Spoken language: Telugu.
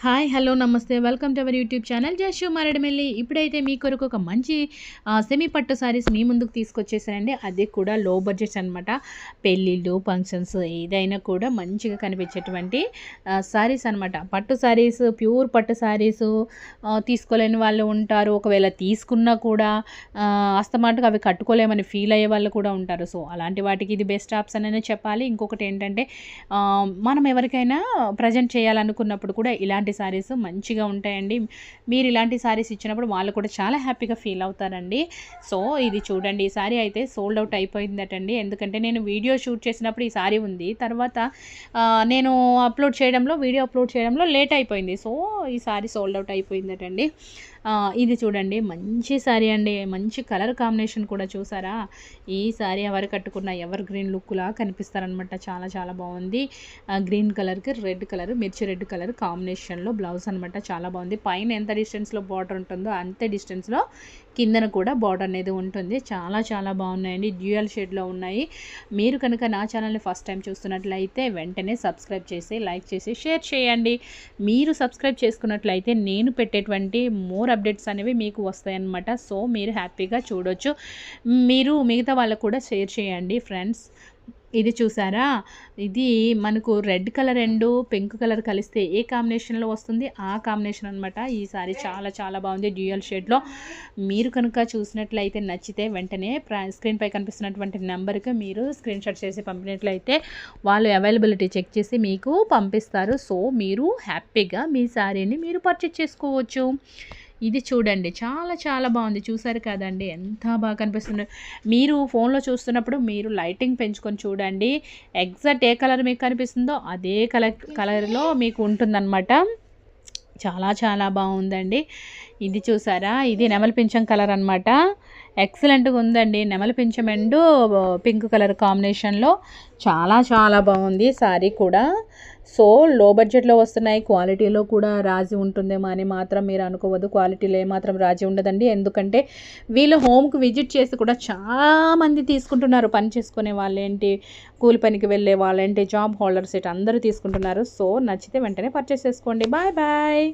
హాయ్ హలో నమస్తే welcome to our YouTube channel Jashu Maredumilli. ఇప్పుడైతే మీ కొరకు ఒక మంచి సెమీ పట్టు సారీస్ మీ ముందుకు తీసుకొచ్చేసానండి. అది కూడా లో బడ్జెట్స్ అనమాట. పెళ్ళిళ్ళు ఫంక్షన్స్ ఏదైనా కూడా మంచిగా కనిపించేటువంటి సారీస్ అనమాట. పట్టు సారీస్, ప్యూర్ పట్టు సారీస్ తీసుకోలేని వాళ్ళు ఉంటారు. ఒకవేళ తీసుకున్నా కూడా అస్తమాటుగా అవి కట్టుకోలేమని ఫీల్ అయ్యే వాళ్ళు కూడా ఉంటారు. సో అలాంటి వాటికి ఇది బెస్ట్ ఆప్షన్ అనే చెప్పాలి. ఇంకొకటి ఏంటంటే మనం ఎవరికైనా ప్రజెంట్ చేయాలనుకున్నప్పుడు కూడా ఇలాంటి సారీస్ మంచిగా ఉంటాయండి. మీరు ఇలాంటి సారీస్ ఇచ్చినప్పుడు వాళ్ళు కూడా చాలా హ్యాపీగా ఫీల్ అవుతారండి. సో ఇది చూడండి, ఈ సారీ అయితే సోల్డ్ అవుట్ అయిపోయిందటండి. ఎందుకంటే నేను వీడియో షూట్ చేసినప్పుడు ఈ సారీ ఉంది, తర్వాత నేను వీడియో అప్లోడ్ చేయడంలో లేట్ అయిపోయింది. సో ఈ సారీ సోల్డ్ అవుట్ అయిపోయిందటండి. ఇది చూడండి, మంచి సారీ అండి. మంచి కలర్ కాంబినేషన్ కూడా చూసారా? ఈ సారీ ఎవరు కట్టుకున్న ఎవర్ గ్రీన్ లుక్లా కనిపిస్తారనమాట. చాలా చాలా బాగుంది. గ్రీన్ కలర్కి రెడ్ కలర్, మిర్చి రెడ్ కలర్ కాంబినేషన్లో బ్లౌజ్ అనమాట. చాలా బాగుంది. పైన ఎంత డిస్టెన్స్లో బార్డర్ ఉంటుందో అంతే డిస్టెన్స్లో కిందన కూడా బార్డర్ అనేది ఉంటుంది. చాలా చాలా బాగున్నాయండి. డ్యూయల్ షేడ్లో ఉన్నాయి. మీరు కనుక నా ఛానల్ని ఫస్ట్ టైం చూస్తున్నట్లయితే వెంటనే సబ్స్క్రైబ్ చేసి, లైక్ చేసి, షేర్ చేయండి. మీరు సబ్స్క్రైబ్ చేసుకున్నట్లయితే నేను పెట్టేటువంటి మోర్ అప్డేట్స్ అనేవి మీకు వస్తాయన్నమాట. సో మీరు హ్యాపీగా చూడొచ్చు. మీరు మిగతా వాళ్ళకు కూడా షేర్ చేయండి ఫ్రెండ్స్. ఇది చూసారా? ఇది మనకు red colour and pink colour కలిస్తే ఏ కాంబినేషన్లో వస్తుంది ఆ కాంబినేషన్ అనమాట. ఈ సారీ చాలా చాలా బాగుంది డ్యూయల్ షేడ్లో. మీరు కనుక చూసినట్లయితే నచ్చితే వెంటనే స్క్రీన్ పై కనిపిస్తున్నటువంటి నెంబర్కి మీరు స్క్రీన్ షాట్ చేసి పంపినట్లయితే వాళ్ళు అవైలబిలిటీ చెక్ చేసి మీకు పంపిస్తారు. సో మీరు హ్యాపీగా మీ సారీని మీరు పర్చేజ్ చేసుకోవచ్చు. ఇది చూడండి, చాలా చాలా బాగుంది. చూసారు కదండి ఎంత బాగా కనిపిస్తుంది. మీరు ఫోన్లో చూస్తున్నప్పుడు మీరు లైటింగ్ పెంచుకొని చూడండి. ఎగ్జాక్ట్ ఏ కలర్ మీకు కనిపిస్తుందో అదే కలర్లో మీకు ఉంటుందన్నమాట. చాలా చాలా బాగుందండి. ఇది చూసారా? ఇది నెమలి పింఛం కలర్ అనమాట. ఎక్సలెంట్గా ఉందండి. నెమలి పింఛం అండ్ పింక్ కలర్ కాంబినేషన్లో చాలా చాలా బాగుంది సారీ కూడా. సో లో బడ్జెట్లో వస్తున్నాయి. క్వాలిటీలో కూడా రాజీ ఉంటుందేమో అని మాత్రం మీరు అనుకోవద్దు. క్వాలిటీలో ఏమాత్రం రాజీ ఉండదండి. ఎందుకంటే వీళ్ళు హోమ్కి విజిట్ చేసి కూడా చాలామంది తీసుకుంటున్నారు. పని చేసుకునే వాళ్ళేంటి, కూలి పనికి వెళ్ళే వాళ్ళేంటి, జాబ్ హోల్డర్స్ అందరూ తీసుకుంటున్నారు. సో నచ్చితే వెంటనే పర్చేస్ చేసుకోండి. Bye bye.